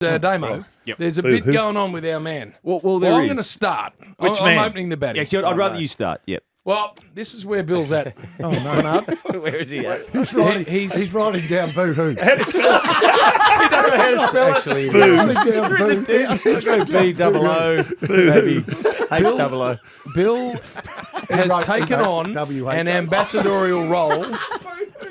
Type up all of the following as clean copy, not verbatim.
Damo, there's a bit going on with our man. Well, I'm going to start. I'm opening the batting. Actually, I'd rather you start. Yep. Well, this is where Bill's at. Oh, no. Where is he at? He's writing down boo-hoo. He doesn't know how to spell Actually, He's writing down boo-hoo. B-double-O, maybe H-double-O. Bill has taken on an ambassadorial role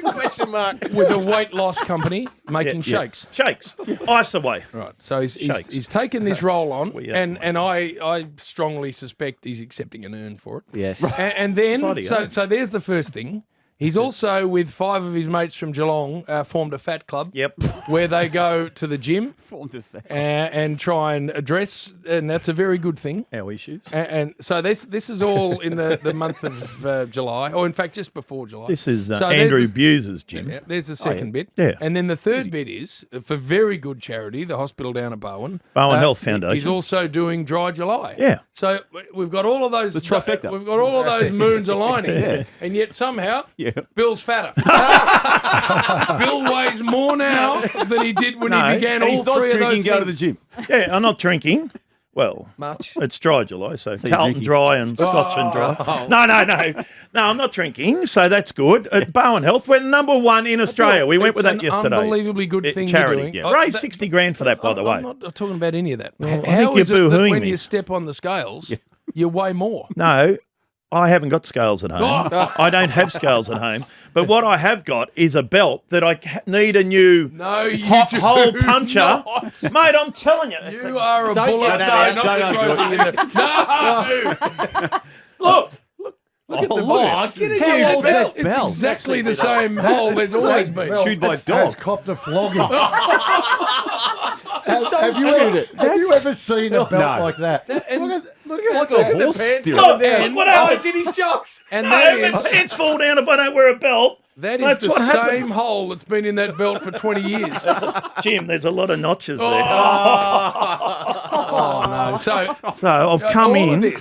Question mark. with a weight loss company making shakes. Shakes. Ice away. Right. So he's taken this role on, and I strongly suspect he's accepting an earn for it. Yes. And then, so there's the first thing. He's also, with 5 of his mates from Geelong, formed a fat club. Yep. Where they go to the gym Formed a fat and try and address, and that's a very good thing. Our issues. And so this is all in the month of July, or in fact just before July. This is So Andrew there's Buse's gym. Yeah, there's the second bit. Yeah. And then the third bit is, for very good charity, the hospital down at Bowen. Bowen Health Foundation. He's also doing Dry July. Yeah. So we've got all of those. The trifecta. We've got all of those moons aligning. And yet somehow, Bill's fatter. Bill weighs more now than he did when he began all he's not three of drinking, those go to the things. gym. Yeah, I'm not drinking. Well, Much. it's dry July, so you're Carlton drinking. dry and Scotch and dry. No, I'm not drinking, so that's good. At Bowen Health, we're number 1 in Australia. We went with that yesterday. Unbelievably good thing charity. you're doing. Yeah. Raised 60 grand for that, by the way. I'm not talking about any of that. I How think is you're it that boo-hooing when me. you step on the scales, you weigh more? No, I haven't got scales at home. I don't have scales at home. But what I have got is a belt that I need a new hole puncher. Not. Mate, I'm telling you. You are a Don't bullet. get that No, out. not the Rosie in the- No! Look. Look at the look. ball. Get How a old belt. It's exactly the same hole there's always been. Chewed by Has dog. copped a flogging. Have you ever seen a belt like that? And- Look It's like at a that. horse pants. steer. Look, then- what Oh, happens? it's in his jocks. And No, that my is pants fall down if I don't wear a belt. that is That's the what same happens. hole that's been in that belt for 20 years. Jim, there's a lot of notches there. Oh no! So So I've come in.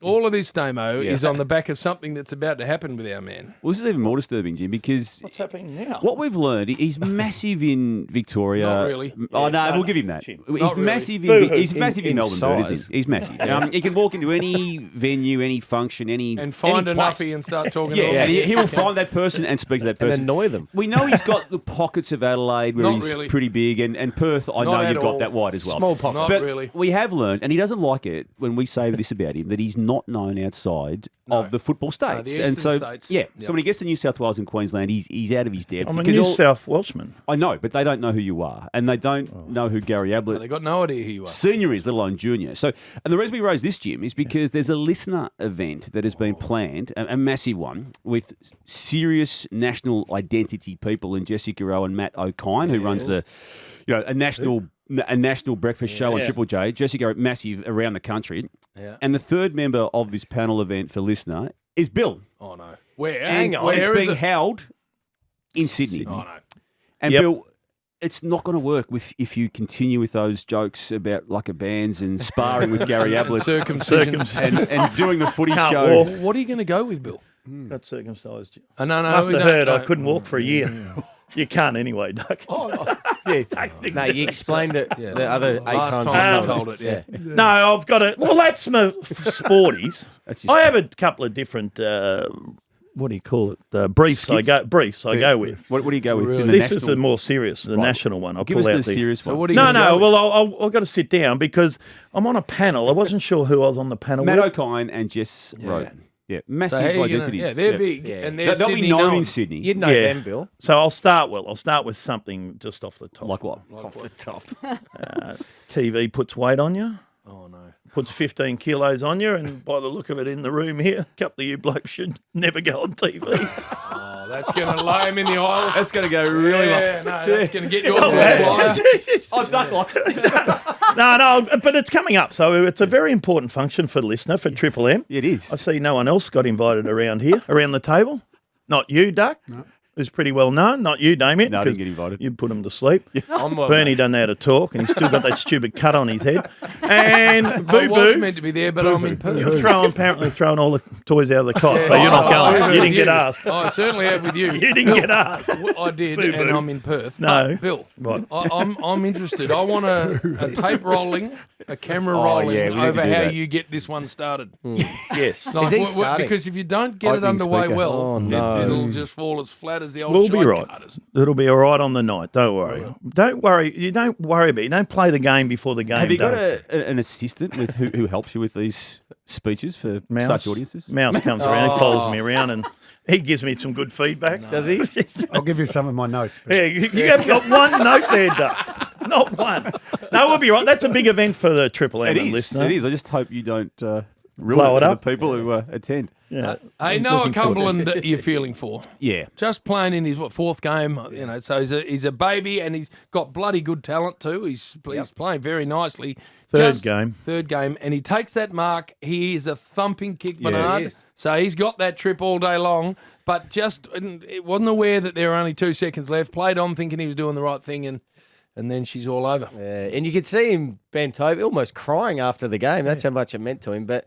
All of this, Damo, is on the back of something that's about to happen with our man. Well, this is even more disturbing, Jim, because What's happening now? what we've learned, he's massive in Victoria. Not really. Oh, no, we'll give him that. Jim. He's Not really. massive Boo-hoo. he's massive in In Melbourne, Bird, isn't size. he? He's massive. He can walk into any venue, any function, any And find any a place. nuffy and start talking Yeah, to and him. he will find that person and speak to that And person. annoy them. We know he's got the pockets of Adelaide where Not he's really. pretty big, and Perth, I Not know at you've all. got that wide as well. Small pocket. Not But really. we have learned, and he doesn't like it when we say this about him, that he's not known outside of the football states. the and eastern so, states. yeah, Yep. so when he gets to New South Wales and Queensland, he's out of his depth. I'm a because New all- South Welshman. I know, but they don't know who you are, and they don't know who Gary Ablett They got no idea who you are. Senior is, let alone junior. So, and the reason we raise this, Jim, is because there's a listener event that has been planned, a massive one, with serious national identity people in Jessica Rowe and Matt O'Kine, who runs a national breakfast show on Triple J. Jessica, massive around the country. Yeah. And the third member of this panel event for listener is Bill. Oh no! Where? And Where it's is being it? held in Sydney. Oh no! And Yep. Bill, it's not going to work if you continue with those jokes about Lucker Bands and sparring with Gary Ablett Circumcision. and doing the footy Can't show. walk. What are you going to go with, Bill? Got circumcised. No. Must we have don't- heard no. I couldn't walk for a year. You can't anyway, Duck. No, you explained it the other 8 Last times. time you I told it, yeah. No, I've got it. Well, that's my sporties. That's just- I have a couple of different. What do you call it? Briefs. I go with. What do you go with? Really? in the This national? is the more serious, the national one. I'll Give pull us out the serious So one. what are you No, gonna no. go with? Well, I've got to sit down because I'm on a panel. I wasn't sure who I was on the panel Matt with. O'Kine and Jess Roden. Yeah, So massive how are you gonna- identities. Yeah, they're big, and they're They'll Sydney be known known. in Sydney. You'd know Yeah. them, Bill. So I'll start with something just off the top. Like what? Off the top. TV puts weight on you. Oh no! Puts 15 kilos on you, and by the look of it in the room here, a couple of you blokes should never go on TV. Oh, that's going to lay him in the aisles. That's going to go really well. Yeah, no, that's going to get you off the flyer. Oh, duck lock. No, but it's coming up. So it's a very important function for the listener, for Triple M. It is. I see no one else got invited around here, around the table. Not you, Duck. No. who's pretty well known. Not you, Damien. No, I didn't 'cause get invited. You put him to sleep. I'm well, Bernie doesn't know how to talk, and he's still got that stupid cut on his head. And I Boo was Boo, meant to be there, but I'm in Perth. you're apparently throwing all the toys out of the cot, so Yeah. you're not Oh, going. with You didn't get you. asked. I certainly have with you. You didn't get asked. I did, Boo-boo. and I'm in Perth. No. But, Bill, What? I'm interested. I want a tape rolling, a camera Oh, rolling yeah, we need over to do how that. you get this one started. Yes. Like, Is he starting? because if you don't get it Opening underway speaker. well, Oh, no. it'll just fall as flat as the old We'll be shite right. cutters. It'll be all right on the night. Don't worry. Don't worry. You don't worry about it. You don't play the game before the game. Have you got day. an assistant with who helps you with these speeches for Mouse? such audiences? Mouse comes around, he follows me around, and he gives me some good feedback. Does he? I'll give you some of my notes. Yeah, you haven't got one note there, Duck. Not one. No, we'll be right. That's a big event for the Triple M It is. listener. It is. I just hope you don't ruin Blow it it for up. the people who attend. Yeah. Hey, Noah looking forward to Cumberland, you're feeling for. Yeah. Just playing in his fourth game, so he's a baby and he's got bloody good talent too. He's playing very nicely. Third game, and he takes that mark. He is a thumping kick, Yeah, Bernard. he is. So he's got that trip all day long, but just it wasn't aware that there were only 2 seconds left. Played on thinking he was doing the right thing, and then she's all over. Yeah, and you could see him bent over, almost crying after the game. That's how much it meant to him. But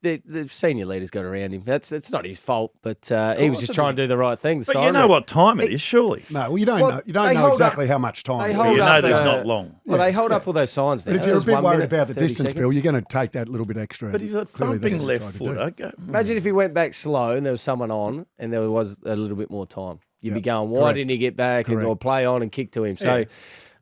the senior leaders got around him. It's not his fault, but he was just trying to do the right thing. but you know what time it is, surely. No, well, you don't Well, know. You don't they know hold exactly up- how much time. they it is. hold You know up, there's not long. Well, they hold up all those signs now. But if you're a There's bit 1 worried minute, about the 30 distance, seconds. Bill, you're going to take that little bit extra. But he's a Clearly that's thumping what left he's trying to do. footer. Imagine if he went back slow and there was someone on and there was a little bit more time. You'd be going, why didn't he get back and or play on and kick to him? So,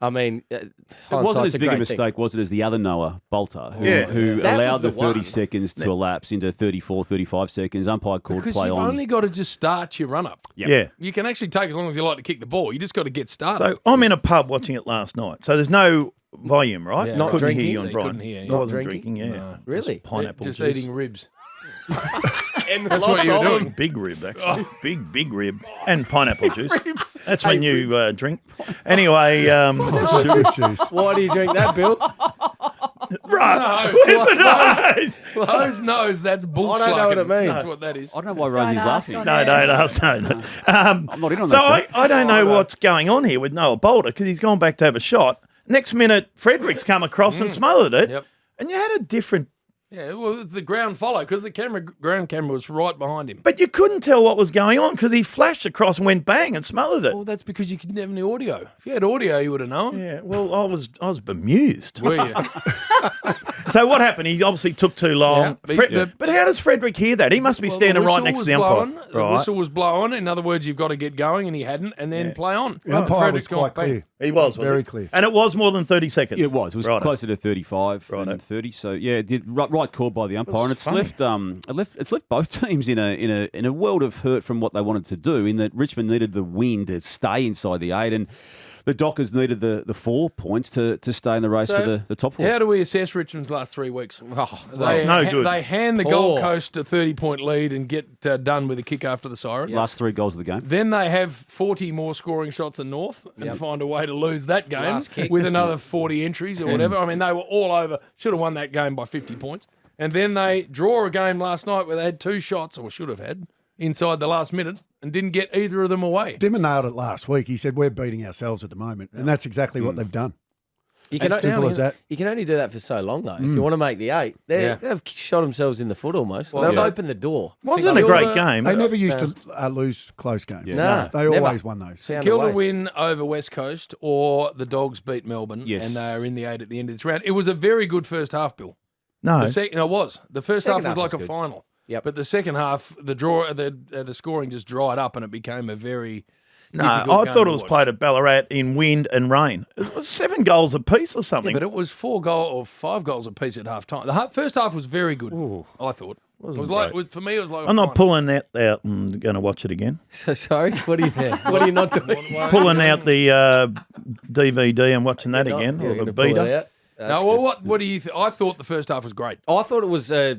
I mean, It wasn't as big a mistake, was it, as the other Noah Bolter, who That allowed was the the 30 one. seconds to elapse into 34, 35 seconds. Umpire called Because play you've on. only got to just start your run up. Yeah. You can actually take as long as you like to kick the ball. You just got to get started. So I'm in a pub watching it last night. So there's no volume, right? Yeah. Not couldn't drinking? hear you So on you Brian. couldn't hear, I yeah. wasn't Drinking? drinking, yeah. No. Really? Pineapple just juice. eating ribs. And That's what you're doing. Big rib, actually. Big rib. And pineapple juice. That's my new drink. Anyway, Sugar juice. Why do you drink that, Bill? right. Listen to those. Those knows that's bullshit. I don't know what it means. That's what that is. I don't know why Rosie's laughing. No. No. I'm not in on So that. I don't know what's going on here with Noah Bolter because he's gone back to have a shot. Next minute, Frederick's come across and smothered it. Yep. And you had a different... Yeah, well, the ground follow because the ground camera was right behind him. But you couldn't tell what was going on because he flashed across and went bang and smothered it. Well, that's because you didn't have any audio. If you had audio, you would have known. Yeah, well, I was bemused. Were you? So what happened? He obviously took too long. Yeah, But how does Frederick hear that? He must be Well, standing the right whistle next to was the umpire. blowing, The whistle was blowing. In other words, you've got to get going, and he hadn't, and then play on. The umpire was Frederick's gone quite bang. clear. He was Very he? clear. And it was more than 30 seconds. It was. It was Righto. closer to 35 Righto. than 30. So yeah, it did right call by the umpire, and it's left both teams in a world of hurt from what they wanted to do. In that Richmond needed the win to stay inside the 8, and the Dockers needed the 4 points to stay in the race So, for the top 4. How do we assess Richmond's last 3 weeks? no good. They hand the Poor. Gold Coast a 30-point lead and get done with a kick after the siren. Last 3 goals of the game. Then they have 40 more scoring shots than North and find a way to lose that game Last kick. with another 40 entries or whatever. I mean, they were all over. Should have won that game by 50 points. And then they draw a game last night where they had 2 shots, or should have had, inside the last minute and didn't get either of them away. Dimmer nailed it last week. He said, we're beating ourselves at the moment. And that's exactly what they've done. You can, As simple as that. you can only do that for so long, though. If you want to make the 8, they've shot themselves in the foot almost. Well, They've yeah. opened the door. Wasn't a great game. They never used to lose close games. No, They never. always won those. Found a Kill way. a win over West Coast, or the Dogs beat Melbourne, Yes. and they are in the 8 at the end of this round. It was a very good first half, Bill. No. The second, it was. The first Second half was half like was a good. final. Yep. But the second half, the scoring just dried up, and it became a very No, difficult I game thought to it was watch. played at Ballarat in wind and rain. It was 7 goals apiece or something. Yeah, but it was 5 goals apiece at half time. The first half was very good. I thought it was like for me. It was like I'm not pulling that out and going to watch it again. So sorry, what are you not doing? Pulling out the DVD and watching that again, You're or the gonna pull it beta. out? That's No, well, good. what do you? I thought the first half was great. I thought it was a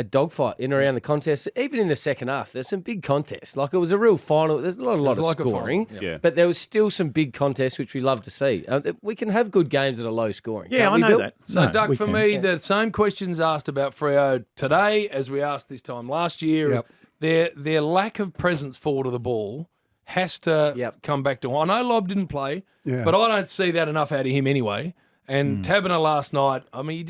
dogfight in and around the contest. Even in the second half, there's some big contests. Like it was a real final. There's not a lot of like a final, scoring, yeah. but there was still some big contests which we love to see. We can have good games that are low scoring. Yeah, can't I we, know Bill? that. So, No, Duck, we for can. me, the same questions asked about Freo today as we asked this time last year. Yep. Their lack of presence forward of the ball has to come back to. I know Lobb didn't play, but I don't see that enough out of him anyway. And Taberner last night, I mean,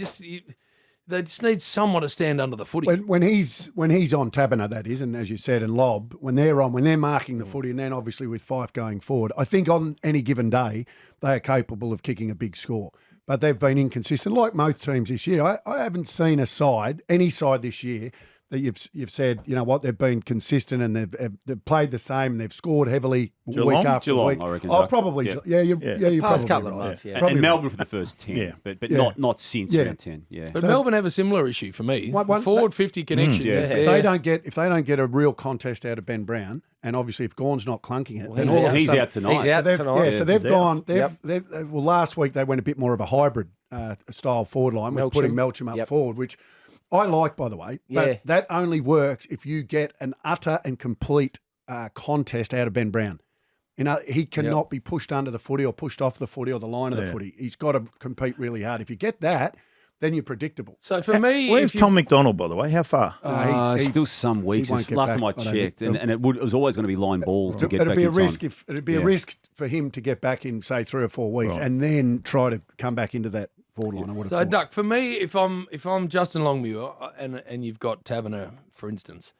they just need someone to stand under the footy. When he's on Taberner, that is, and as you said, and Lobb, when they're marking the footy, and then obviously with Fife going forward, I think on any given day they are capable of kicking a big score. But they've been inconsistent, like most teams this year. I haven't seen any side this year that you've said, you know what, they've been consistent and they've played the same and they've scored heavily week after week. I reckon. Probably. Yeah, you're Past probably couple of right. months, And Melbourne for the first 10, but not since round 10. Yeah. But Melbourne have a similar issue for me. Forward 50 connection. If they don't get a real contest out of Ben Brown, and obviously if Gawn's not clunking it, he's out tonight. He's out tonight. So they've gone. Well, last week they went a bit more of a hybrid style forward line with putting Melcham up forward, which I like, by the way. But that only works if you get an utter and complete contest out of Ben Brown. You know, he cannot be pushed under the footy or pushed off the footy or the line of the footy. He's got to compete really hard. If you get that, then you're predictable. So for me, where's Tom McDonald, by the way? How far? Still some weeks. Last time I checked, and it was always going to be line ball to get back in time. It'd be a risk for him to get back in, say, 3 or 4 weeks, and then try to come back into that forward line. I would have thought. Duck, for me, if I'm Justin Longmuir and you've got Taberner, for instance,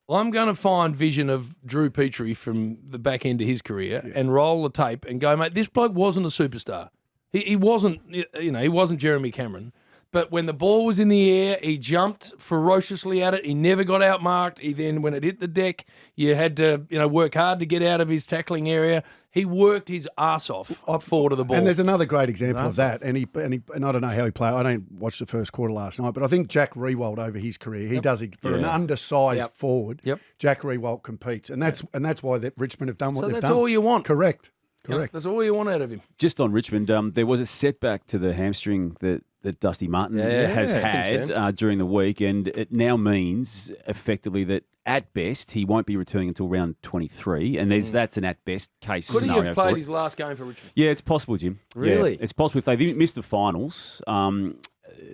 I'm going to find vision of Drew Petrie from the back end of his career and roll the tape and go, mate, this bloke wasn't a superstar. He wasn't, he wasn't Jeremy Cameron. But when the ball was in the air, he jumped ferociously at it. He never got outmarked. He then, when it hit the deck, you had to, work hard to get out of his tackling area. He worked his ass off forward of the ball. And there's another great example of that. And I don't know how he played. I don't watch the first quarter last night, but I think Jack Riewoldt over his career, he does it for an undersized forward. Jack Riewoldt competes, and that's why Richmond have done what they've done. So that's all you want. Correct. That's all you want out of him. Just on Richmond, there was a setback to the hamstring that Dustin Martin has had during the week, and it now means effectively that at best he won't be returning until round 23, and that's an at best case Could scenario. Could he have played his last game for Richmond? Yeah, it's possible, Jim. Really? Yeah, it's possible if they missed the finals.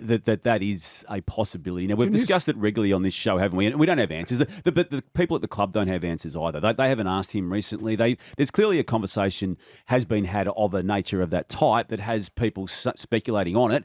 That is a possibility. Now, we've discussed it regularly on this show, haven't we? And we don't have answers. But the people at the club don't have answers either. They haven't asked him recently. There's clearly a conversation has been had of a nature of that type that has people speculating on it.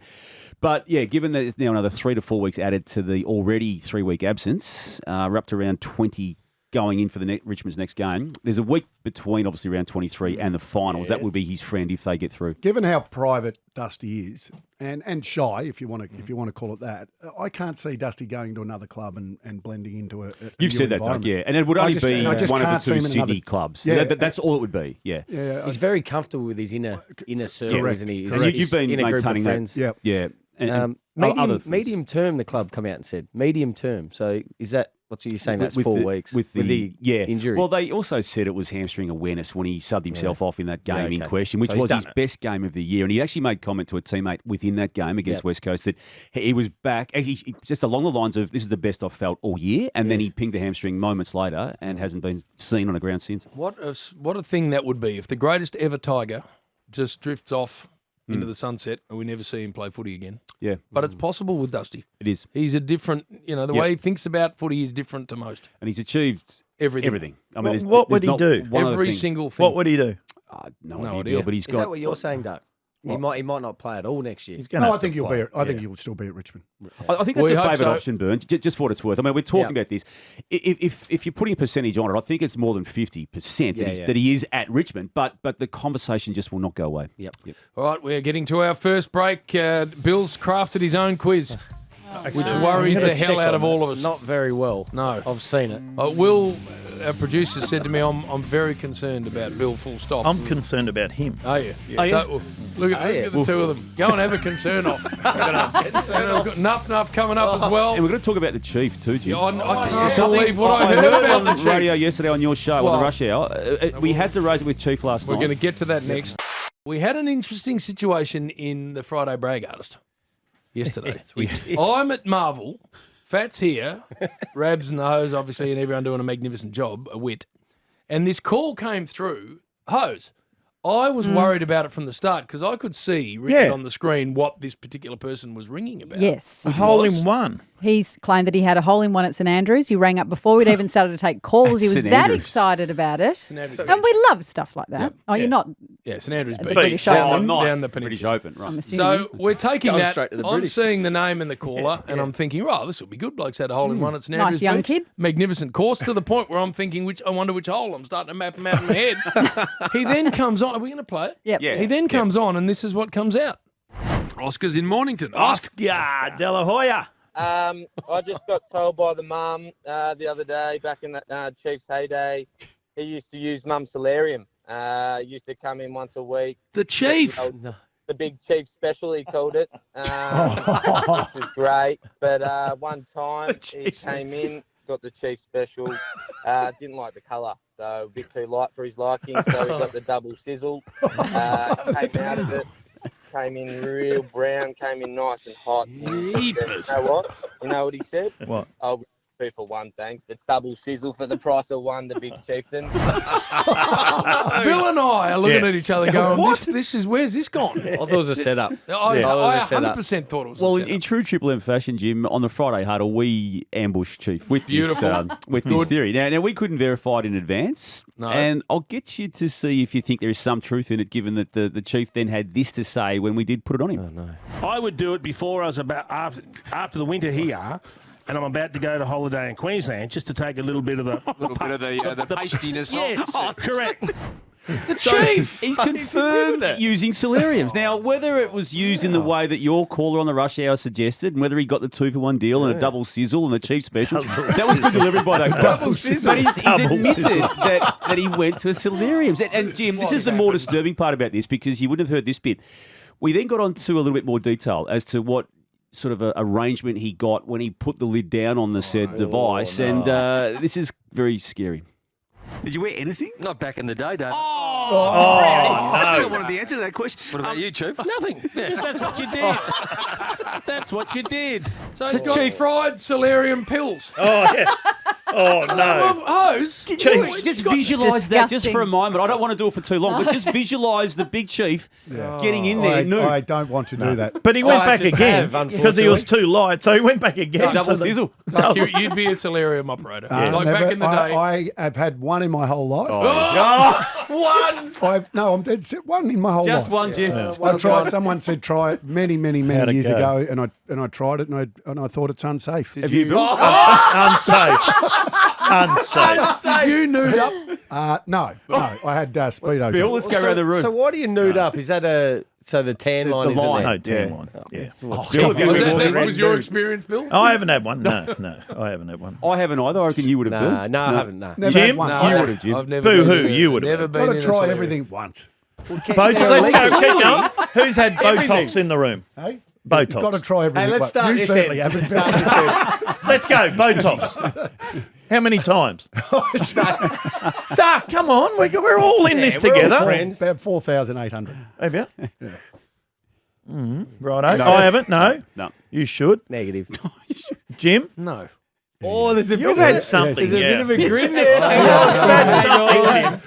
But, yeah, given that there's now another 3 to 4 weeks added to the already 3-week absence, we're up to around 20 going in for Richmond's next game. There's a week between, obviously, round 23 and the finals. That would be his friend if they get through. Given how private Dusty is, and shy, if you want to call it that, I can't see Dusty going to another club and blending into a You've said that, Doug, yeah. And it would only be one of the 2 Sydney clubs. Yeah, that's all it would be, yeah. Yeah, he's very comfortable with his inner circle, isn't he? You've been maintaining that. Yeah. Yeah. And medium term, the club come out and said medium term. So is that what's you saying? That's 4 weeks with the injury. Well, they also said it was hamstring awareness when he subbed himself off in that game in question, which was his best game of the year. And he actually made comment to a teammate within that game against West Coast that he was back. He just along the lines of, "This is the best I've felt all year," and then he pinged a hamstring moments later and hasn't been seen on the ground since. What a thing that would be if the greatest ever Tiger just drifts off into the sunset and we never see him play footy again. Yeah. But it's possible with Dusty. It is. He's a different, the way he thinks about footy is different to most. And he's achieved everything. I mean, what would he do? Every single thing. What would he do? No idea. But he's got. Is that what you're saying, Doug? He might not play at all next year. No, I think you'll be. I think you'll still be at Richmond. I think that's a favourite option, Burn. Just for what it's worth. I mean, we're talking about this. If you're putting a percentage on it, I think it's more than 50% that he is at Richmond. But the conversation just will not go away. Yep. All right, we're getting to our first break. Bill's crafted his own quiz, which worries the hell out of all of us. Not very well. No, I've seen it. Will, our producer, said to me, "I'm very concerned about Bill. Full stop." I'm concerned about him. Oh yeah. So, look at the two of them. Go and have a concern off. Nuff coming up as well. And we're going to talk about the Chief too, Jim. I can't believe what I heard on about the the radio Chief. yesterday on your show on the rush hour. We had to raise it with Chief last night. We're going to get to that next. We had an interesting situation in the Friday Brag Artist yesterday. I'm at Marvel. Fat's here. Rabs and the Hose, obviously, and everyone doing a magnificent job, a wit. And this call came through. Hose, I was worried about it from the start because I could see written on the screen what this particular person was ringing about. Yes. A hole in one. He's claimed that he had a hole in one at St Andrews. He rang up before we'd even started to take calls. He was St that Andrews. excited about it. Andrews And we love stuff like that. Yep. Oh, you're not, Yeah, St Andrews The Beach. British down, Open. down the British peninsula. Open, right? I'm assuming. So we're taking Going that. straight to the I'm British. seeing the name and the caller, and I'm thinking, oh, this will be good. Bloke's had a hole in one at St Nice Andrews young Beach. kid. Magnificent course to the point where I'm thinking, I wonder which hole. I'm starting to map him out in my head. He then comes on. Are we going to play it? Yep. Yeah. He then comes on, and this is what comes out. Oscar's in Mornington. Oscar De La Hoya. I just got told by the mum the other day, back in the Chiefs' heyday, he used to use Mum's Solarium. Used to come in once a week. The Chief. The big Chief special, he called it, which was great. But one time he came in, got the Chief special, didn't like the colour, so a bit too light for his liking, so he got the double sizzle, came out of it. Came in real brown, came in nice and hot. And he said, you know what? You know what he said? What? Oh, 2 for 1, thanks. The double sizzle for the price of 1, the big chieftain. Bill and I are looking at each other going, this is, where's this gone? I thought it was a setup. I it was a setup. 100% thought it was Well, a setup. in true Triple M fashion, Jim, on the Friday huddle, we ambushed Chief with Beautiful. this theory. Now, we couldn't verify it in advance, No. and I'll get you to see if you think there is some truth in it, given that the Chief then had this to say when we did put it on him. I would do it before I was after the winter here, and I'm about to go to holiday in Queensland just to take a little bit of the pastiness yes, correct. The Chief! He's confirmed using Solariums. Now, whether it was used in the way that your caller on the rush hour suggested, and whether he got the 2-for-1 deal and a double sizzle and the Chief special, that was good delivery by that guy. Double sizzle. But he's Double admitted sizzle. that he went to a Solariums. And Jim, this is the more disturbing part about this, because you wouldn't have heard this bit. We then got on to a little bit more detail as to what sort of a arrangement he got when he put the lid down on the said device, and this is very scary. Did you wear anything? Not back in the day, Dave. I don't want the answer to that question. What about you, Chief? Nothing. Yes, that's what you did. That's what you did. So he's got fried Solarium pills. Oh, yeah. Oh, no. Hose. Just visualise that just Disgusting. for a moment. I don't want to do it for too long, but just visualise the big Chief getting in there. I don't want to do that. But he went I back just again have, because he was too light, so he went back again. Double to the- sizzle. You'd be a Solarium operator. Like Never- back in the day. I have had one in my whole life. One! I'm dead set. One in my whole Just life. one, Jim. I tried. Someone said try it many How'd it years go? ago, and I tried it, and I thought it's unsafe. Have you, Bill? Unsafe. Unsafe. Did you nude up? No. I had speedos. Bill, on. let's go around the room. So why do you nude up? Is that so the tan line the isn't line. there? No, tan Yeah. line. Yeah. Bill, have you Was ever that walked was your around? experience, Bill? I haven't had one. No, I haven't had one. I haven't either. I reckon you would have, Bill. No, I haven't. No. Never Jim? had one. No, You would have, Jim. I've never Boo-hoo, been in a- you would have. never been Got in to a try Solarium. everything once. Let's go. Keep going. Who's had Botox in the room? Hey? Botox. You've got to try everything. Hey, let's once. start You this certainly end. haven't. Start this end. Let's go. Botox. How many times? Duh, come on. We're all in this we're all together. friends. About 4,800. Have you? Righto. I haven't. No. No. You should. Negative. Jim? No. Oh, there's a You've bit had of, something. There's a yeah. bit of a grin there. You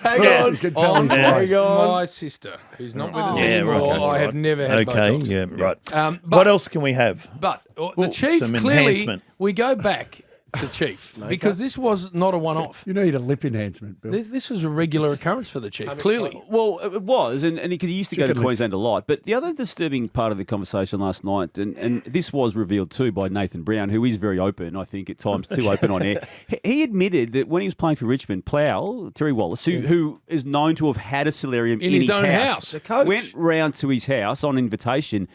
Hang can tell on. he's Hang lying. on. My sister, who's not with us Yeah, anymore, right, okay, I have right. never had Okay, Botox. yeah, right. But, What else can we have? But the Well, Chief, some clearly, enhancement. we go back to Chief because this was not a one-off. You need a lip enhancement, Bill. This was a regular occurrence for the Chief, clearly. Well, it was, and because he used to go to Chicken lips. Queensland a lot. But the other disturbing part of the conversation last night, and this was revealed too by Nathan Brown, who is very open, I think at times too open on air. He admitted that when he was playing for Richmond, Plough, Terry Wallace, who is known to have had a Solarium in his his own house, house. The coach. went round to his house on invitation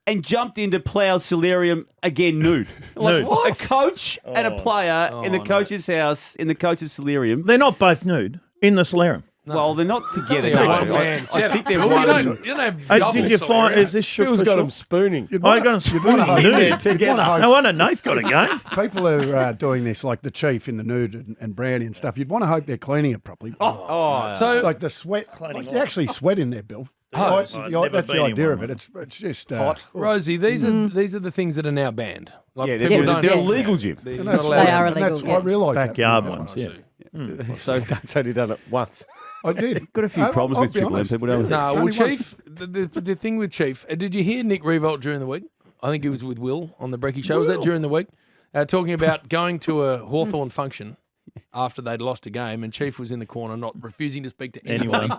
and jumped into Plough's Solarium again nude. Like Nude. a coach and a player in the coach's house, in the coach's Solarium. They're not both nude in the solarium. Well, they're not together. Only a no. one-man I setup. think they're Bill, one. you don't have double Did you find? Solarium. Is this sure? Bill's for got sure? him spooning. I got him spooning nude. No wonder Nath got a game. People are doing this, like the Chief in the nude and Brownie and stuff. You'd want to hope they're cleaning it properly. So Like the sweat, like you actually sweat in there, Bill. That's I've the never that's the been in idea one, of it. mate. It's just hot. Rosie, these are the things that are now banned. Like Yeah, people Yes. don't- they're illegal, Jim. They're And not that's allowed They to- are and that's illegal, I yeah. realise Backyard that. ones, yeah. So Doug's only done it once. I did. Got a few problems I'll with be Triple M honest. people, don't we? No, well, Only one. Chief, the thing with Chief, did you hear Nick Revolt during the week? I think he was with Will on the Brecky Show. Was that during the week? Talking about going to a Hawthorn function after they'd lost a game, and Chief was in the corner, not refusing to speak to anyone.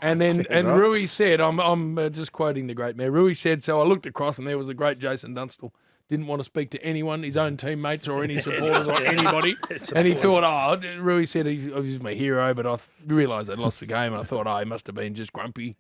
and Rui said, I'm just quoting the great mayor. Rui said, so I looked across, and there was the great Jason Dunstall. Didn't want to speak to anyone, his own teammates or any supporters or anybody. And he thought, Rui said he was my hero, but I realised they'd lost the game, and I thought, he must have been just grumpy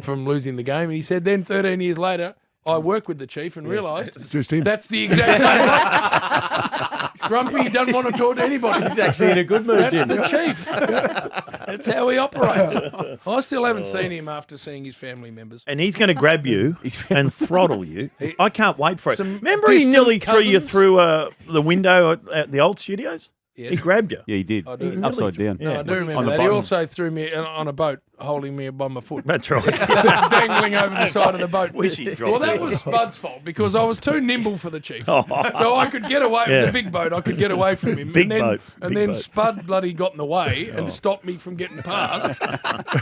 from losing the game. And he said, then 13 years later, I work with the Chief and realised that's the exact same. Grumpy doesn't want to talk to anybody. He's actually in a good mood, That's Jim. the Chief. That's how he operates. I still haven't seen him after seeing his family members. And he's going to grab you and throttle you. I can't wait for it. Some Remember he distant nearly threw you cousins? through the window at the old studios? Yes. He grabbed you. Yeah, he did. I do. Upside down. No, I do On remember the that. He bottom. also threw me on a boat, holding me by my foot. That's right. Dangling over the side of the boat. Wish he'd dropped Well, that it. was Spud's fault because I was too nimble for the Chief. Oh. So I could get away. It was Yeah. a big boat. I could get away from him. Big and then, boat. And Big then boat. Spud bloody got in the way and stopped me from getting past.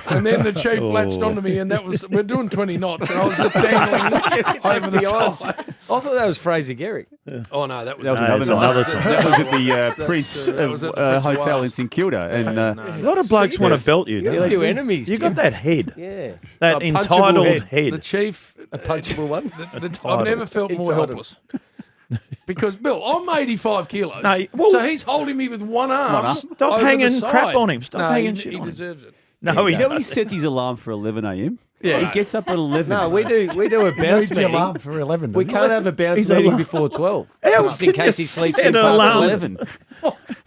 And then the Chief latched onto me, and we're doing 20 knots, and I was just dangling over the side. I thought that was Fraser Garrick. Oh, no, that was That was No, another it's night. another time. That was at the Prince that was at the Prince Hotel in Wales. St Kilda. And A lot of blokes want to belt you. You got don't a few they? enemies. You got Jim. that head. Yeah. That A punchable entitled head. The Chief, A punchable one. I've never felt more Entitled. helpless. Because, Bill, I'm 85 kilos. No, well- so he's holding me with one arm. Stop over hanging the side. crap on him. Stop No, hanging he, shit he on him. deserves it. No, he You know he doesn't. sets his alarm for 11 a.m.? Yeah. He gets up at 11. No, we do a He bounce needs the meeting. alarm for 11. We doesn't he? can't have a bounce He's meeting alarm. before 12. How Just in can case you he sleeps set in an past alarm? 11.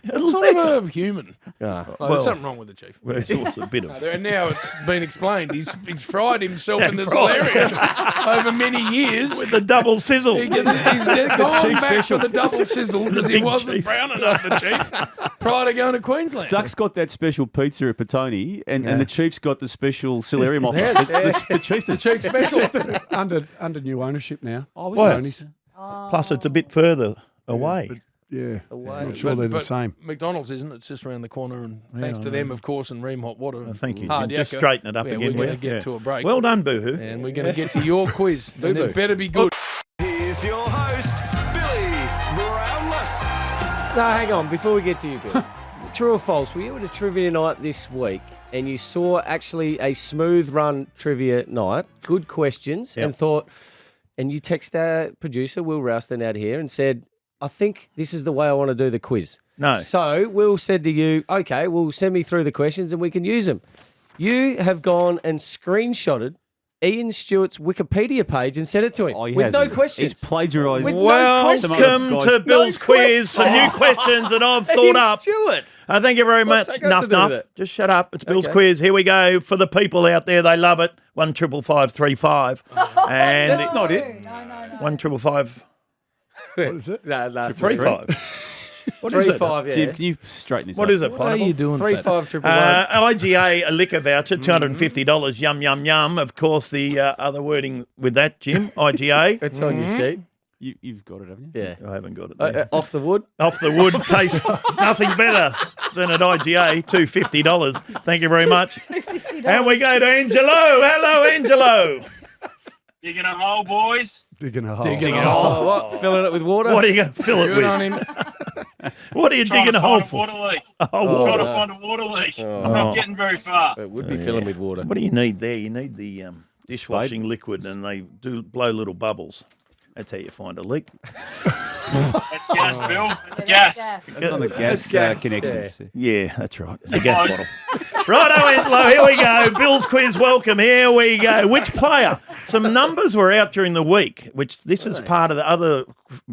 It's sort of a human. Ah. There's something wrong with the Chief. Well, it was a bit of. And now it's been explained. He's fried himself in the fried. Solarium over many years. With the double sizzle. He's gone back for the double sizzle because he Big wasn't Chief. brown enough, the Chief, prior to going to Queensland. Duck's got that special pizza at Petone, and the Chief's got the special Solarium offer. Yeah. The Chief's The Chief special. under new ownership now. Oh, What? is it? Plus, it's a bit further away. Yeah, Away. I'm sure they're the same. McDonald's isn't. It's just around the corner, and thanks to them, of course, and Ream Hot Water. Oh, thank you, Hard Jim. Just yakka. straighten it up Yeah, again. We're going will to you? get to a break. Well done, Boohoo. And we're going to get to your quiz. And it better be good. Here's your host, Billy Brownless. No, hang on. Before we get to you, Bill. True or false? Were you at a trivia night this week and you saw actually a smooth run trivia night, good questions, and thought, and you text our producer, Will Rouston, out here and said, I think this is the way I want to do the quiz. No. So Will said to you, okay, well, send me through the questions and we can use them. You have gone and screenshotted Ian Stewart's Wikipedia page and sent it to him Oh, he with no hasn't. questions. He's plagiarised. With no Welcome questions. to Bill's quiz. Some new questions that I've thought Ian up. Stewart. Thank you very much. What's that got to do Nuff. with it? Just shut up. It's Bill's Okay. quiz. Here we go. For the people out there, they love it. 1-555-35. And That's not it. 1-555-35. What is it? No, What is it? 3-5, yeah. Jim, can you straighten this What up? is it, What are Pineapple? you doing? 3-5-1-1. IGA, a liquor voucher, $250. Yum, yum, yum. Of course, the other wording with that, Jim, IGA. It's on your sheet. You've got it, haven't you? Yeah. I haven't got it there. Off the wood. Off the wood tastes nothing better than at IGA, $250. Thank you very much. And we go to Angelo. Hello, Angelo. Digging a hole, boys. Digging a hole. Digging a Oh, hole. what? Filling it with water? What are you going to fill it Good on with? him. What are you Trying digging to a hole find a for? water leak. Oh, Trying what? to find a water leak. Oh. I'm not getting very far. It would be filling with water. What do you need there? You need the dishwashing liquid, and they do blow little bubbles. That's how you find a leak. That's gas, Bill. That's gas. That's on the gas gas, connections. Yeah, that's right. It's a gas bottle. Righto, Angelo, here we go. Bill's quiz, welcome. Here we go. Which player? Some numbers were out during the week, which this is part of the other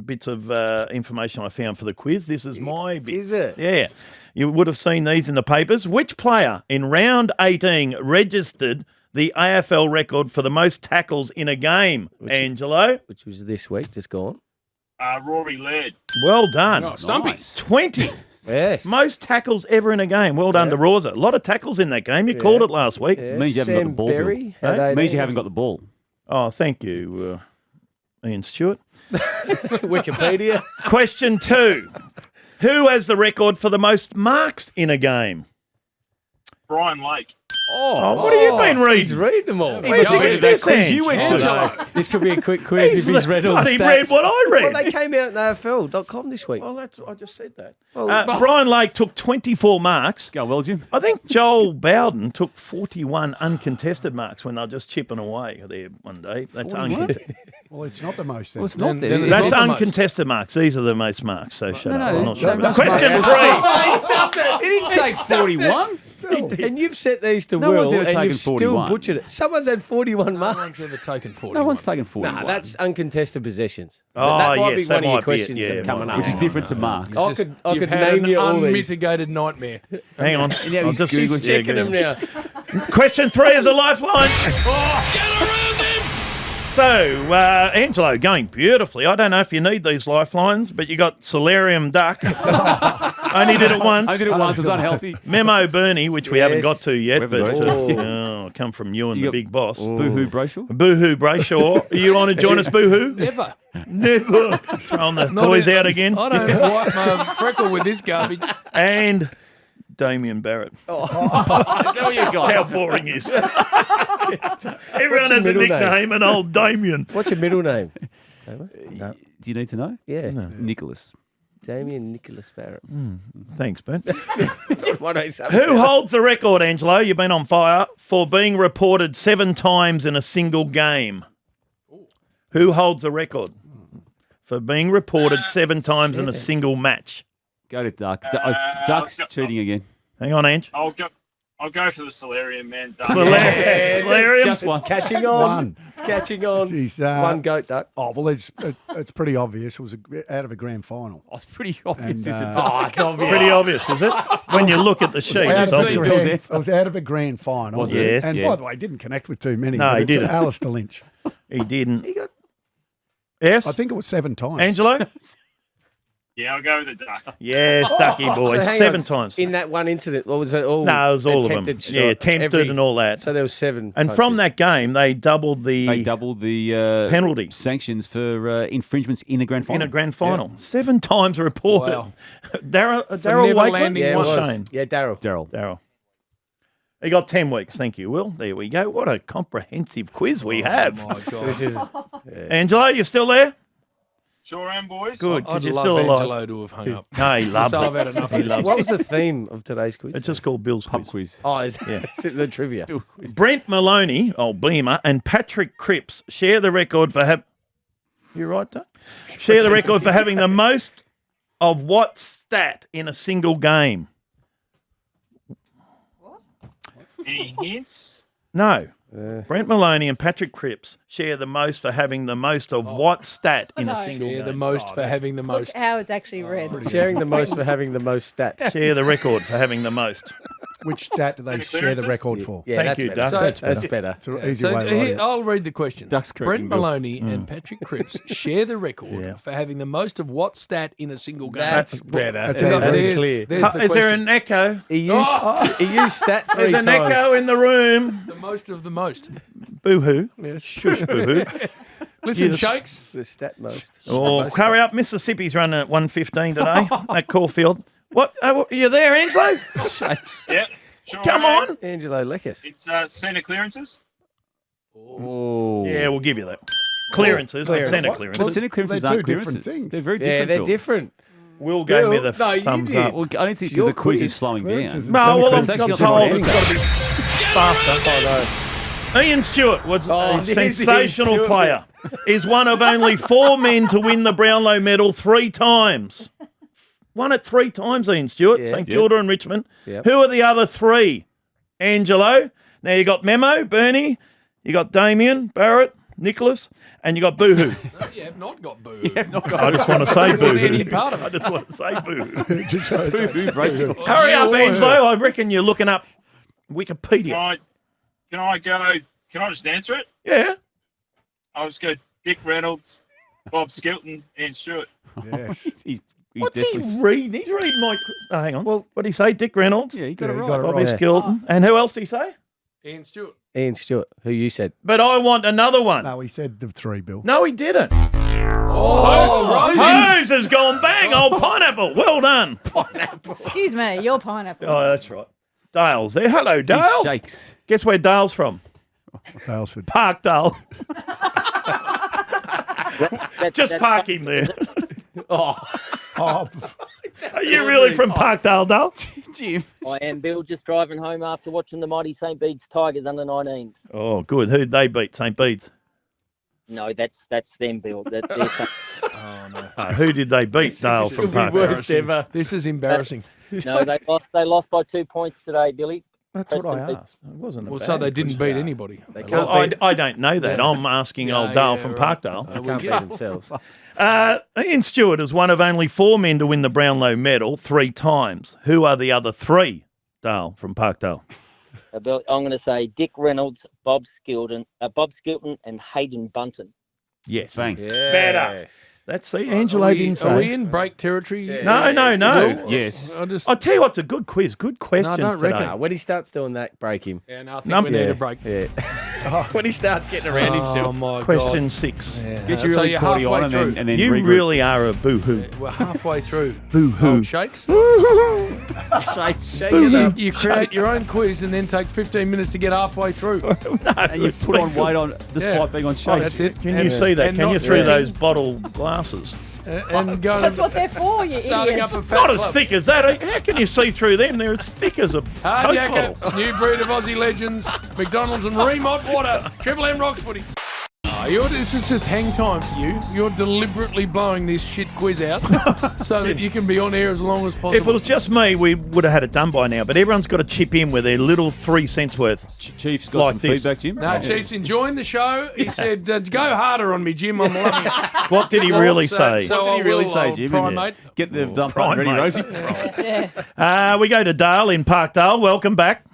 bits of information I found for the quiz. This is my bit. Is it? Yeah. You would have seen these in the papers. Which player in round 18 registered the AFL record for the most tackles in a game, Angelo? Which was this week, just gone. Rory Laird. Well done. Oh, Stumpy. 20. Yes. Most tackles ever in a game. Well done to Rosa. A lot of tackles in that game. You called it last week. Yeah. Means you haven't got the Sam ball, Berry Bill. had 18. Means you haven't got the ball. Oh, thank you, Ian Stewart. Wikipedia. Question 2. Who has the record for the most marks in a game? Brian Lake. Oh, what have you been He's reading? reading them all. Where'd you get this, Ange? you went to. This could be a quick quiz if he's read all the Bloody stats. read what I read. Well, they came out in AFL.com this week. Well, I just said that. Well, Brian Lake took 24 marks. Go well, Jim. I think Joel Bowden took 41 uncontested marks when they were just chipping away there one day. That's 41? Well, it's not the most. Well, it's then. not there. then It's That's not the most. uncontested marks. These are the most marks. So shut up. no, I'm not no, sure. no, Question no. 3. He didn't take 41. and you've set these to No Will, one's ever and taken you've still 41. butchered it. Someone's had 41 No one's marks. ever taken 40. No one's taken 41. Nah, that's uncontested possessions. Oh, that might yes, be one that of your might be it. questions Yeah, that it are coming might up. be. which is different to marks. I could You've had name an you all these. unmitigated nightmare. Hang on. Yeah, I'll he's just Googling. Checking them now. Question 3 is a lifeline. So, Angelo, going beautifully. I don't know if you need these lifelines, but you got Solarium Duck. Only did it once. I did it once. It was unhealthy. Memo Bernie, which we haven't Yes. got to yet, We but haven't got to. come from you and You the got- big boss. Boohoo Brayshaw. Boohoo Brayshaw. Are you on to join us, Boohoo? Never. Never. Throwing the Not toys even- out again. I don't wipe my freckle with this garbage. And Damien Barrett. There you go. How boring is it? Everyone your has a middle name? nickname, and old Damien. What's your middle name? Do you need to know? Yeah. Nicholas. Damien Nicholas Barrett. Thanks, Ben. Why don't you say Who that? holds the record, Angelo? You've been on fire for being reported 7 times in a single game. Who holds the record for being reported 7 times in a single match? Go to Duck. Duck's cheating again. Hang on, Ange. I'll go for the Solarium, man. Solarium. Just one. Catching on. One. It's catching on. Jeez, One goat duck. Oh, well, it's pretty obvious. It was out of a grand final. Oh, it's pretty obvious, And, isn't it? Oh, it's obvious. Pretty obvious, is it? When you look at the sheet, Out it's of a obvious. Bill's grand, answer. it was out of a grand final. Was it? Yes. And Yeah. by the way, didn't connect with too many. No, but he it's didn't. Alistair Lynch. He didn't. He got Yes? I think it was 7 times. Angelo? Yeah, I'll go with the duck. Yes, Ducky boy. So hang 7 on. times. in that one incident. What was it? All No, it was all of them. attempted Yeah, shots, attempted and all that. So there was 7. And from that game, they doubled They the doubled the penalty sanctions for infringements in the grand final. in a grand final. 7 times reported. Wow. Daryl never Wakeman? landing yeah, it one. was. Shane. Yeah, Daryl. Daryl. He got 10 weeks. Thank you, Will. There we go. What a comprehensive quiz we have. Oh, my God. This is Angelo, you still there? Sure am, boys. Good, I'd because you're love still alive. Angelo to have hung up. No, he loves So I've it. had enough He of this. loves what it. was the theme of today's quiz? It's just called Bill's Pub quiz. quiz. Oh, is it the trivia? Brent Maloney, Beamer, and Patrick Cripps share the record for You right, Doug? Share the record for having the most of what stat in a single game? Any hints? No. Brent Maloney and Patrick Cripps share the most for having the most of what stat in a single Yeah, game? the most for having the Look most. how it's actually read. Sharing the most for having the most stats. Share the record for having the most. Which stat do they share the record for? Yeah, Thank that's you, better. Doug. That's better. It's an easy So way to write here, it. I'll read the question. Duck's correcting Brent Bill. Maloney and Patrick Cripps share the record for having the most of what stat in a single game? That's better. That's There's- That's there's- clear. there's the Is there question. an echo? He used stat 3 There's an times. echo in the room. The most of the most. Boo-hoo. Yes. Shush, boo-hoo. Listen, Yes. Shakes. The stat most. Oh, Most hurry up. Mississippi's running at 1:15 today at Caulfield. What? Are you there, Angelo? Shakes. Yeah. Sure Come am. on. Angelo Leckis. It's centre clearances. Oh. Yeah, we'll give you that. Clearances, not Clearance. centre What? clearances. But centre clearances They're aren't two different clearances. things. They're very Yeah, different. they're Bill. different. Will gave me the No, you thumbs did. up. Well, I don't think Your because the quiz quiz. is slowing Clearances down. and No, well, I'm centre It's actually told different it's things. got to be faster. Ian Stewart was Oh, a there's sensational Ian Stewart. player. Is one of only 4 men to win the Brownlow medal 3 times. Won it 3 times, Ian Stewart, Yeah. St Kilda and Richmond. Yep. Who are the other 3? Angelo. Now you got Memo, Bernie. You got Damien, Barrett, Nicholas, and you got Boohoo. No, you have not got boo. I just want to say Want any Boohoo. part of I it. just want to say Boohoo. Boo-hoo. Hurry up, Yeah, Angelo. I reckon you're looking up Wikipedia. Can I go? Can I just answer it? Yeah. I'll just go Dick Reynolds, Bob Skilton, and Stewart. Yes. He's What's definitely- he reading? He's reading my. Oh, hang on. Well- What did he say? Dick Reynolds, Yeah, you got Yeah, it you right. got it Bobby right. Skilton, and who else did he say? Ian Stewart. Ian Stewart, who you said. But I want another one. No, he said the 3, Bill. No, he didn't. Oh, Hose has gone bang. Old pineapple. Well done. Excuse me, your pineapple. Oh, that's right. Dale's there. Hello, Dale. He shakes. Guess where Dale's from? Dalesford. Parkdale. Just park him there. Oh, Are you really from Parkdale, Dale? Jim. I am, Bill, just driving home after watching the mighty St. Bede's Tigers under 19s. Oh, good. Who'd they beat? St. Bede's? No, that's them, Bill. Who did they beat, Dale, from Parkdale? Worst ever. This is embarrassing. No, they lost by 2 points today, Billy. That's what I asked. It wasn't a Well, bad so they didn't question. beat anybody. Well, I don't know that. I'm asking old Dale from Parkdale. They can't beat themselves. Ian Stewart is one of only 4 men to win the Brownlow medal 3 times. Who are the other 3, Dale, from Parkdale? Bill, I'm going to say Dick Reynolds, Bob Skilton, and Hayden Bunton. Yes. Bang. Better. That's the Angelo didn't say. Are we in break territory? No. Yes. I'll tell you what's a good quiz. Good questions don't today. reckon. When he starts doing that, break him. Yeah, no, I think we need a break. Yeah. When he starts getting around Oh, himself. my Question God. 6. Yeah. Guess So you're really you're caught on halfway through. and then You regroup. really are a boo-hoo. We're halfway through. Boo-hoo. Old Shakes. Shake it up. You create your own quiz and then take 15 minutes to get halfway through. And you put on weight on despite being on shakes. That's it. Can you see that? and Can not you through drinking. those bottle glasses? And going That's what they're for, you starting idiots. up a fat Not as club. thick as that. How can you see through them? They're as thick as a Coke Hard bottle. Yakka, new breed of Aussie legends, McDonald's and Remont Water, Triple M Rocks Footy. This is just hang time for you. You're deliberately blowing this shit quiz out so that you can be on air as long as possible. If it was just me, we would have had it done by now. But everyone's got to chip in with their little 3 cents worth. Chief's got Like some this. feedback, Jim. No, Chief's enjoying the show. He said, go harder on me, Jim. I'm loving it. What did he really say? So What did he really I will, say, I'll Jim? primate. Get the dump button ready, primate. Rosie. We go to Dale in Parkdale. Welcome back.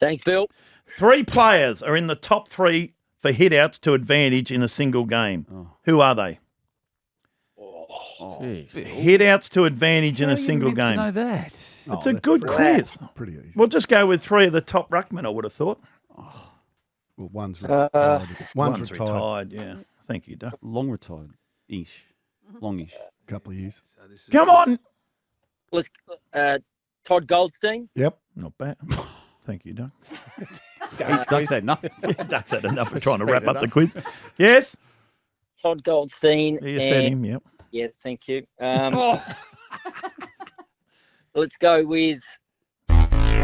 Thanks, Bill. 3 players are in the top 3 for hit-outs to advantage in a single game. Who are they? Hit-outs to advantage in a single game. know that. It's a good quiz. pretty easy. We'll just go with 3 of the top ruckmen, I would have thought. Well, one's retired. One's retired. Yeah. Thank you, Doug. Long retired. Ish. Longish. A couple of years. Come on. Let's, Todd Goldstein. Yep. Not bad. Thank you, Doug. He's Doug said nothing. Doug's had enough of trying to wrap up the quiz. Yes? Todd Goldstein. You said him, yep. Yeah, thank you. Let's go with...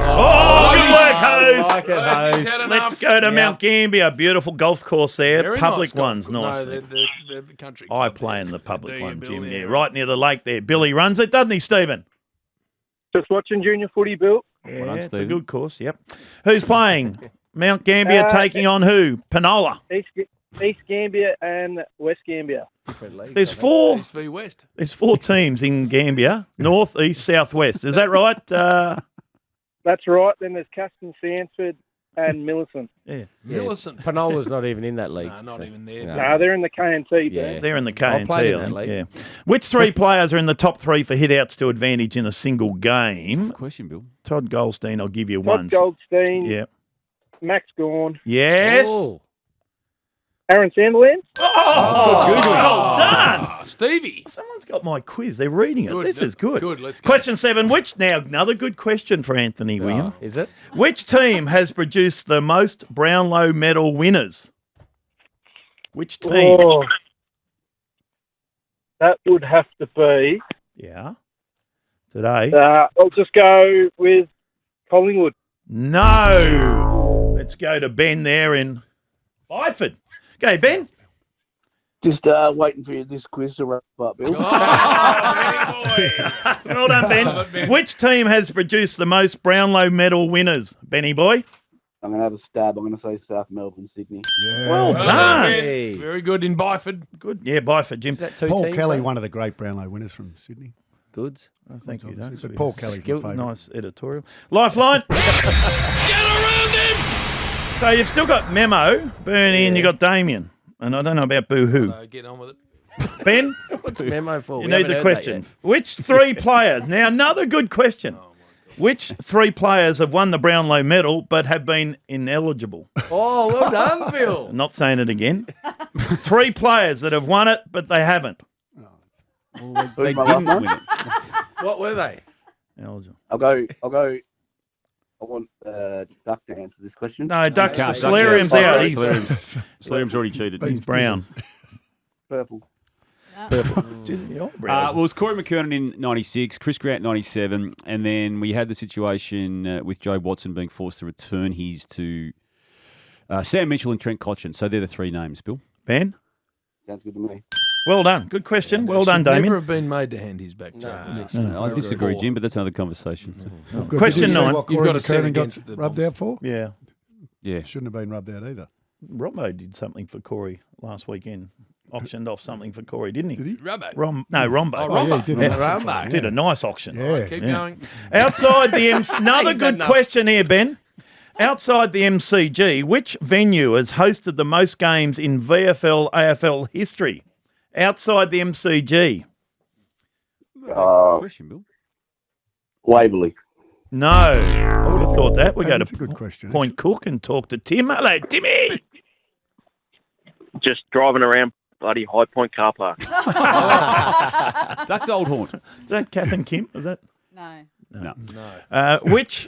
Oh, good work, Hose. Like it, Hose. Let's go to Mount Gambier. Beautiful golf course there. Very Public nice ones, golf. nice. No, the country. I club play there. in the public Do you, one, Bill? Jim. Yeah, Yeah, right near the lake there. Billy runs it, doesn't he, Stephen? Just watching junior footy, Bill. Yeah, done, it's a Stephen. good course, yep. Who's playing? Mount Gambier taking on who? Penola. East Gambia and West Gambia. There's 4 East v West. There's 4 teams in Gambia. North, East, South, West. Is that right? That's right. Then there's Caston, Sanford, and Millicent. Yeah. Millicent. Panola's not even in that league. No, not even there. No, they're in the KNT. Yeah. They're in the I'll play in KNT. that league. Yeah. Which 3 players are in the top 3 for hit-outs to advantage in a single game? Question, Bill. Todd Goldstein, I'll give you Todd one. Goldstein, Yeah. Max Gorn, Yes. Oh. Aaron Sanderland. Oh, well done. Stevie. Someone's got my quiz. They're reading it. Good. This is good. Good, let's go. Question 7. Now, another good question for Anthony William. Is it? Which team has produced the most Brownlow medal winners? Which team? Oh, that would have to be. Yeah. Today? I'll just go with Collingwood. No. Let's go to Ben there in Byford. Okay, Ben. Just waiting for this quiz to wrap up, Bill. Well done, Ben. Which team has produced the most Brownlow medal winners, Benny boy? I'm going to have a stab. I'm going to say South Melbourne, Sydney. Yeah. Well done. Hey. Very good in Byford. Good. Yeah, Byford, Jim. Is that 2 Paul teams? Kelly, though? one of the great Brownlow winners from Sydney. Goods. Oh, thank you, Doug. But Paul Kelly's my favourite. Nice editorial. Lifeline. Get around him. So you've still got Memo, Bernie, and you got Damien. And I don't know about Boo-Hoo. Get on with it. Ben, What's Memo for? you We need haven't the heard question. that Which 3 players? Now, another good question. Which 3 players have won the Brownlow medal but have been ineligible? yet. Oh, well done, Bill. I'm not saying it again. 3 players that have won it but they haven't. They didn't win it. What were they? Eligible. I'll go I want Duck to answer this question. No, Duck's Can't. Solarium's out. He's Solarium's already cheated. He's brown. Purple. Purple. Well, it was Corey McKernan in 96, Chris Grant 97, and then we had the situation with Joe Watson being forced to return his to Sam Mitchell and Trent Cotchin. So they're the three names, Bill. Ben? Sounds good to me. Well done. Good question. Well done, Should never Damien. have been made to hand his back, Joe. No, I disagree, Jim, but that's another conversation. So. Good. Question Did you see 9. What You've Corey got to set McKernan got against the rubbed Bombs. out for? Yeah. Yeah. Shouldn't have been rubbed out either. Rombo did something for Corey last weekend. Auctioned off something for Corey, didn't he? Did he? Rubbo. Rombo. Oh, yeah, he did. Rombo. Did a nice auction. Yeah. Keep going. Outside the another He's had good enough. question here, Ben. Outside the MCG, which venue has hosted the most games in VFL AFL history? Outside the MCG. Question, Bill. Waverley. No. I would have thought that. We go That's to a good question. Point Cook and talk to Tim. Hello, Timmy. Just driving around bloody High Point car park. Duck's old haunt. Is that Kath and Kim? Is that? No. No. Which,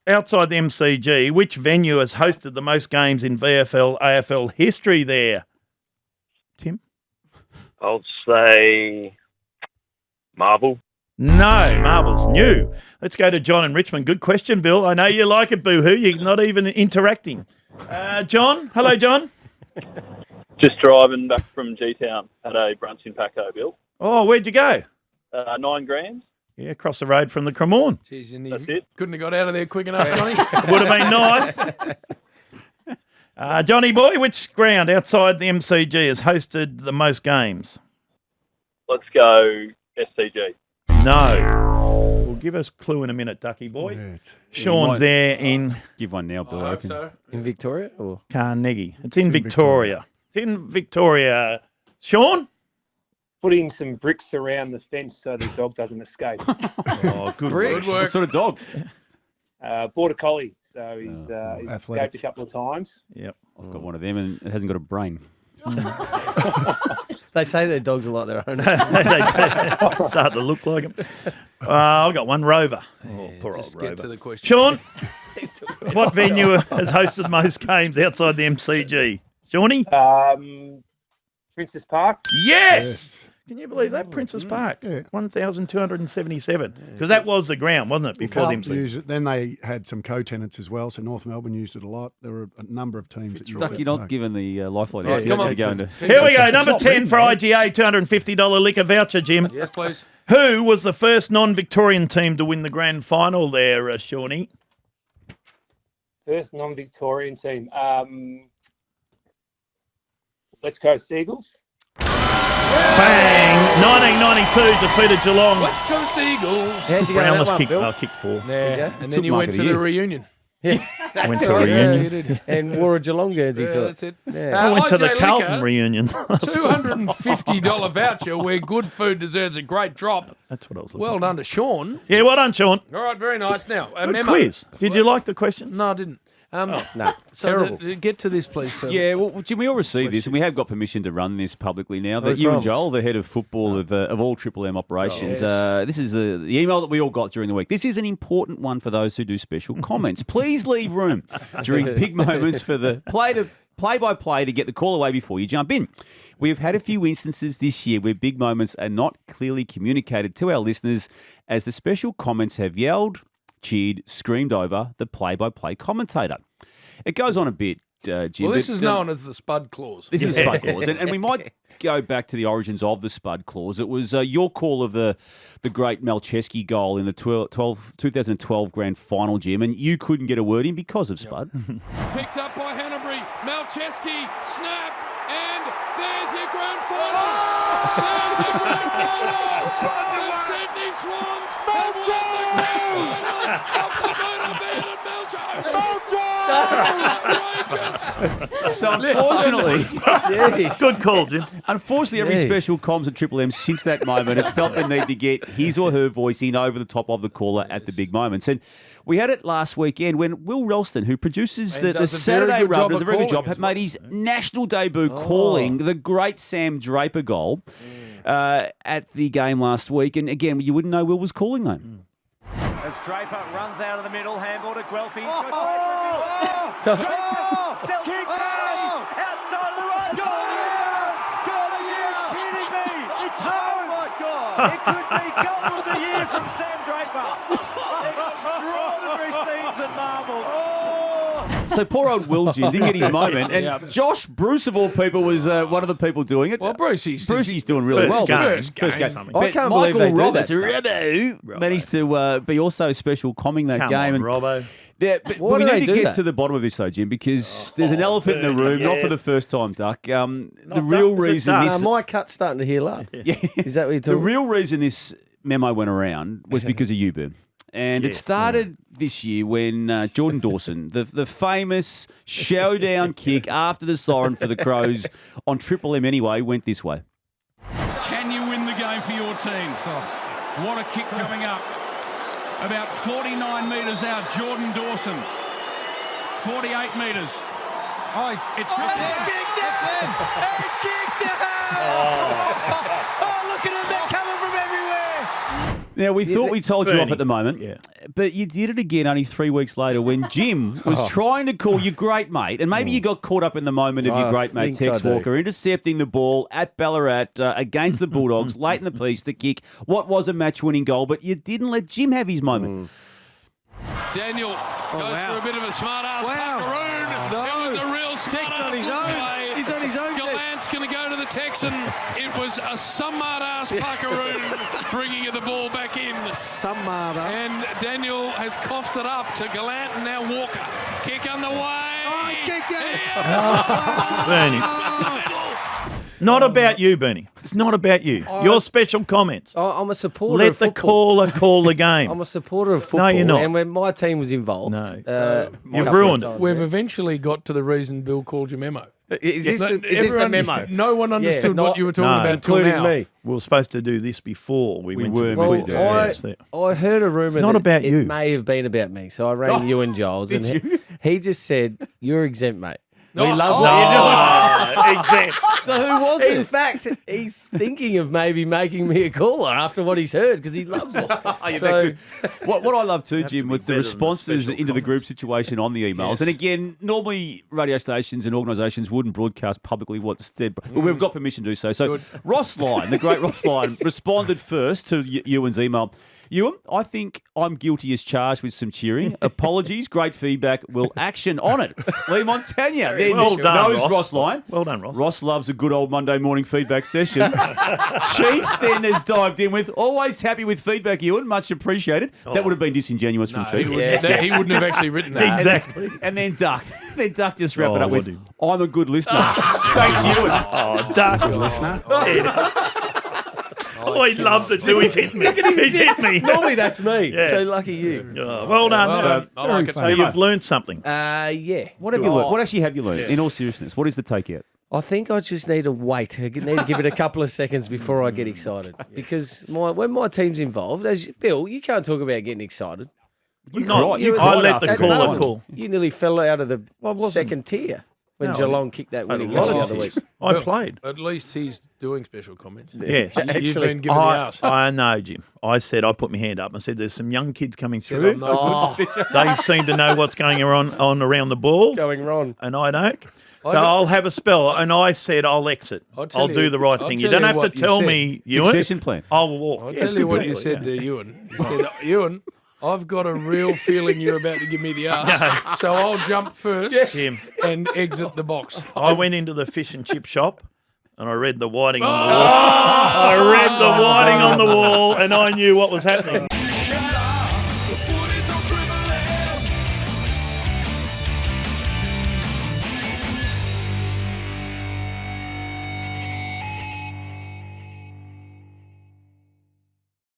outside the MCG, which venue has hosted the most games in VFL AFL history there? Tim? I'll say Marvel. No, Marvel's new. Let's go to John in Richmond. Good question, Bill. I know you like it, boo-hoo. You're not even interacting. John? Hello, John. Just driving back from G-Town. Had a brunch in Paco, Bill. Oh, where'd you go? 9 grams. Yeah, across the road from the Cremorne. Jeez, and That's you it. couldn't have got out of there quick enough, Johnny. Would have been nice. Johnny boy, which ground outside the MCG has hosted the most games? Let's go SCG. No. Well, give us a clue in a minute, Ducky boy. Yeah, Sean's there in Give one now, Bill. I I hope reckon. so. In Victoria? Or? Carnegie. It's in Victoria. It's in Victoria. Sean? Putting some bricks around the fence so the dog doesn't escape. Oh, good Good work. What sort of dog? Border collie, so he's athletic. escaped a couple of times. Yep. I've got one of them and it hasn't got a brain. They say their dogs are like their own. They start to look like him. I've got one, Rover. Oh, poor Just old get Rover. to the question. Sean, what venue has hosted most games outside the MCG? Shawnee? Princess Park. Yes! Can you believe that? Princess Park. Yeah. 1,277. Because that was the ground, wasn't it, before the Carlton MCG? used it. Then they had some co-tenants as well. So North Melbourne used it a lot. There were a number of teams that used Duck, it. you're not given the lifeline. Right, yet. come You're on. going to Here we go. Number not 10 me, for man. IGA, $250 liquor voucher, Jim. Yes, please. Who was the first non-Victorian team to win the grand final there, Shawnee? First non-Victorian team. Let's go Seagulls. Bang! 1992 defeated Geelong. West Coast Eagles. How'd you go on that Brownless one, kick, Bill? kick 4. Yeah, you? and then Took you Mark went of to the the year. reunion. Went to a Right, yeah, reunion. you did. And wore a Geelong jersey Yeah, to it. that's it. Yeah. I went to the IJ Carlton Liquor, reunion. $250 voucher where good food deserves a great drop. That's what I was looking Well for. done to Sean. Yeah, well done, Sean. All right, very nice. Now, a Good memo. quiz. Did you like the questions? No, I didn't. No, So terrible. get to this, please, Phil. Yeah, well, Jim, we all received this, and we have got permission to run this publicly now. That Who you and from? Joel, the head of football of all Triple M operations, Yes. this is the email that we all got during the week. This is an important one for those who do special comments. Please leave room during big moments for the play-by-play to get the call away before you jump in. We have had a few instances this year where big moments are not clearly communicated to our listeners as the special comments have yelled, cheered, screamed over the play-by-play commentator. It goes on a bit, Jim. Well, this but, is known as the Spud Clause. This is the Spud Clause, and we might go back to the origins of the Spud Clause. It was your call of the great Malcheski goal in the 2012 Grand Final, Jim, and you couldn't get a word in because of Spud. Picked up by Hanbury. Malcheski, snap, and there's your grand final. There's your grand final. The Sydney Swans have won the grand final of the Motor So unfortunately, good call, Jim. Unfortunately, every special comms at Triple M since that moment has felt the need to get his or her voice in over the top of the caller at the big moments. And we had it last weekend when Will Ralston, who produces And the does a very Saturday good Rub, job does a of very good calling job, had as well. made his national debut calling the great Sam Draper goal at the game last week. And again, you wouldn't know Will was calling though. As Draper runs out of the middle, handball to Guelphy. He's got Draper. Kick outside of the right. Goal of the year! Are you kidding me? It's home! Oh my God! It could be goal of the year from Sam Draper. Extraordinary scenes and marvels. So poor old Will Jim didn't get his moment, and Josh Bruce of all people was one of the people doing it. Well, Brucey's doing really well. First game. I can't believe they do that stuff. Managed to be also special comming that game. Come on, Robbo. Yeah, but Why we do need they to do get that? to the bottom of this, though, Jim, because there's an elephant in the room, not for the first time, Duck. The Duck, real is it reason Duck? this... My cut's starting to heal up. Yeah. Is that what you're The talking real reason this memo went around was because of you, Boom. And it started this year when Jordan Dawson, the famous showdown kick after the siren for the Crows on Triple M anyway, went this way. Can you win the game for your team? What a kick coming up. About 49 metres out, Jordan Dawson. 48 metres. Oh, it's kicked out! It's kicked out! Oh, look at him, they're coming from everywhere! Now, we thought we told you off Bernie. at the moment, but you did it again only 3 weeks later when Jim was trying to call your great mate, and maybe you got caught up in the moment of your great mate, think I Tex do. Walker, intercepting the ball at Ballarat against the Bulldogs late in the piece to kick what was a match-winning goal, but you didn't let Jim have his moment. Daniel goes for a bit of a smart-ass buckaroo. It was a real smart-ass play. He's on his own. Gallant's going to go to the Texan. It was a smart-ass buckaroo bringing the ball back in. And Daniel has coughed it up to Gallant and now Walker. Kick underway. Oh, it's kicked out. Bernie. Not about you, Bernie. It's not about you. Your special comments. I'm a supporter Let of the football. caller call the game. I'm a supporter of football. No, you're not. And when my team was involved, You've ruined it. We've eventually got to the reason Bill called you Memo. Is this the memo? No one understood what you were talking about until including now. me. We were supposed to do this before we went to the Well, quiz. I heard a rumour It's not that about it you. may have been about me. So I rang you and Giles, and he just said, "You're exempt, mate." We love what you're doing. Exempt. So who was it? In fact, he's thinking of maybe making me a caller after what he's heard because he loves it. So, What I love too, Jim, with the better than the responses special into the group situation on the emails, Yes. and again, normally radio stations and organisations wouldn't broadcast publicly what's said, but we've got permission to do so. So Ross Lyon, the great Ross Lyon, responded first to Ewan's email. Ewan, I think I'm guilty as charged with some cheering. Apologies, great feedback. We'll action on it. Lee Montagna. Then Well done, knows Ross Lyon. Well done, Ross. Ross loves a good old Monday morning feedback session. Chief then has dived in with, always happy with feedback, Ewan. Much appreciated. That would have been disingenuous from Chief. He wouldn't have actually written that. Exactly. And then Duck. Then Duck just wrap it up with, would he? I'm a good listener. Thanks, Ewan. Oh, Duck. Listener. Oh, he loves it too. He's hit me. He's hit me. normally that's me. Yeah. So lucky you. Oh, well done. I like it. So you've learned something. Yeah. What have you learned? What actually have you learned? In all seriousness, what is the takeout? I think I just need to wait. I need to give it a couple of seconds before I get excited because when my team's involved, Bill, you can't talk about getting excited. I let the caller call. You nearly fell out of the second tier when No, Geelong kicked that winning I goal the lost. other week. I played. At least he's doing special comments. Yes. You've been given the ass. I know, Jim. I said, I put my hand up and said, there's some young kids coming through. I'm no good. They seem to know what's going on around the ball. Going wrong. And I don't. So I'll have a spell. And I said, I'll exit. I'll do the right thing. You don't have to tell me, Ewan. Succession plan. I'll walk. I'll tell you what you said to Ewan. You said, Ewan, I've got a real feeling you're about to give me the ass. So I'll jump first Jim. and exit the box. I went into the fish and chip shop and I read the whiting on the wall. I read the whiting on the wall and I knew what was happening.